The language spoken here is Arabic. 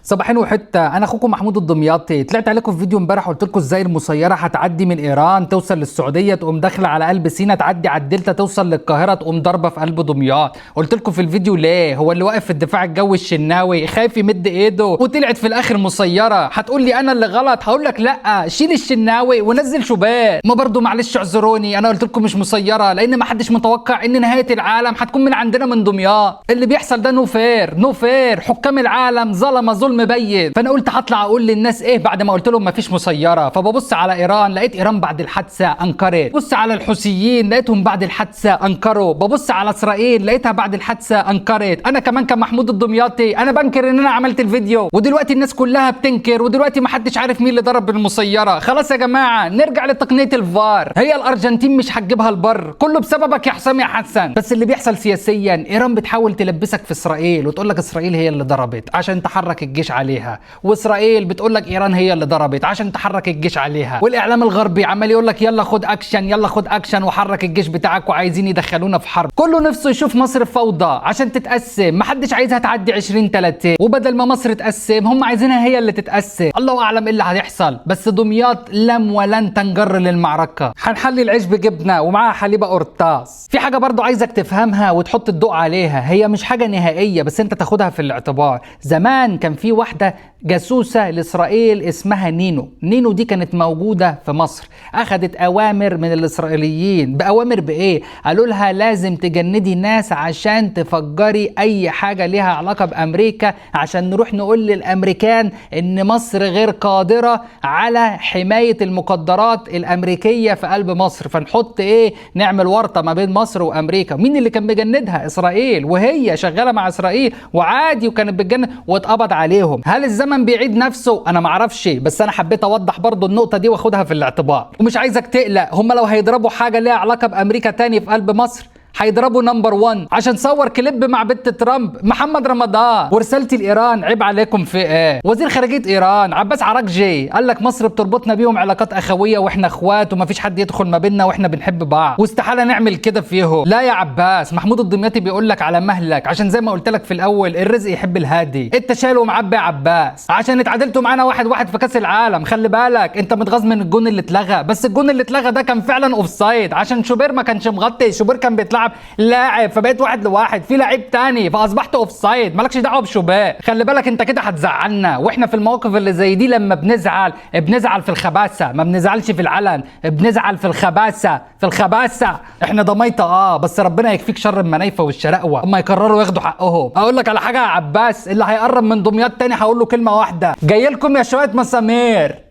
صباحين وحته، انا اخوكم محمود الدمياطي. طلعت عليكم في فيديو امبارح قلت لكم ازاي المسيره هتعدي من ايران توصل للسعوديه تقوم داخله على قلب سينا تعدي على الدلتا توصل للقاهره تقوم ضاربه في قلب دمياط. قلت لكم في الفيديو ليه هو اللي واقف في الدفاع الجوي الشناوي خايف يمد ايده وطلعت في الاخر مسيره. هتقول لي انا اللي غلط، هقول لك لا، شيل الشناوي ونزل شوبان. ما برضو معلش اعذروني، انا قلت لكم مش مسيره لان ما حدش متوقع ان نهايه العالم هتكون من عندنا من دمياط. اللي بيحصل ده نو فير، حكام العالم ظلمه ظلم مبين. فانا قلت هطلع اقول للناس ايه بعد ما قلت لهم مفيش مسيره. فببص على ايران لقيت ايران بعد الحادثه انكرت، ببص على الحوثيين لقيتهم بعد الحادثه انكروا، ببص على اسرائيل لقيتها بعد الحادثه انكرت. انا كمان كمحمود الدمياطي انا بنكر ان انا عملت الفيديو، ودلوقتي الناس كلها بتنكر، ودلوقتي ما حدش عارف مين اللي ضرب بالمسيره. خلاص يا جماعه نرجع لتقنيه الفار. هي الارجنتين مش هتجيبها البر، كله بسببك يا حسام يا حسن. بس اللي بيحصل سياسيا ايران بتحاول تلبسك في اسرائيل وتقول لك اسرائيل هي اللي ضربت عشان تحرك الجيش عليها، واسرائيل بتقول لك ايران هي اللي ضربت عشان تحرك الجيش عليها، والاعلام الغربي عمال يقول لك يلا خد اكشن يلا خد اكشن وحرك الجيش بتاعك وعايزين يدخلونا في حرب. كله نفسه يشوف مصر في فوضى عشان تتقسم، محدش عايزها تعدي 2030، وبدل ما مصر تقسم هم عايزينها هي اللي تتقسم. الله اعلم ايه اللي هيحصل، بس دمياط لم ولن تنجر للمعركه. هنحلي العيش بجبنه ومعاها حليبه قرطاس. في حاجه برضو عايزك تفهمها وتحط الضوء عليها، هي مش حاجه نهائيه بس انت تاخدها في الاعتبار. زمان كان في واحده جاسوسه لاسرائيل اسمها نينو دي كانت موجوده في مصر، اخذت اوامر من الاسرائيليين. باوامر بايه؟ قالوا لها لازم تجندي ناس عشان تفجري اي حاجه ليها علاقه بامريكا، عشان نروح نقول للامريكان ان مصر غير قادره على حمايه المقدرات الامريكيه في قلب مصر، فنحط ايه، نعمل ورطه ما بين مصر وامريكا. مين اللي كان مجندها؟ اسرائيل، وهي شغاله مع اسرائيل وعادي وكانت بتجند واتقبض عليهم. هل الزمن بيعيد نفسه؟ انا معرفش، بس انا حبيت اوضح برضو النقطه دي واخدها في الاعتبار. ومش عايزك تقلق، هم لو هيضربوا حاجه ليها علاقه بامريكا تاني في قلب مصر هيضربوا نمبر 1 عشان صور كليب مع بنت ترامب محمد رمضان. ورسالتي لايران عيب عليكم في ايه؟ وزير خارجيه ايران عباس عراقجي قال لك مصر بتربطنا بيهم علاقات اخويه واحنا اخوات ومفيش حد يدخل ما بيننا واحنا بنحب بعض، واستحاله نعمل كده فيهم. لا يا عباس، محمود الدمياطي بيقول لك على مهلك، عشان زي ما قلت لك في الاول الرزق يحب الهادي. انت شايل ومعبي يا عباس عشان اتعادلتوا معانا 1-1 في كاس العالم. خلي بالك انت متغاظ من الجون اللي اتلغى، بس الجون اللي اتلغى ده كان فعلا اوفسايد عشان شوبير ما كانش مغطي، شوبير كان بيتلعب لاعب فبقيت 1-1 في لعيب تاني فاصبحت اوفسايد، مالكش دعوه بشوبير. خلي بالك انت كده هتزعلنا، واحنا في المواقف اللي زي دي لما بنزعل في الخباثه، ما بنزعلش في العلن، بنزعل في الخباثه. احنا ضميطه بس ربنا يكفيك شر المنايفه والشرقوه اما يقرروا ياخدوا حقهم. اقول لك على حاجه يا عباس، اللي هيقرب من دمياط تاني هقول له كلمه واحده، جاي لكم يا شويه مسامير.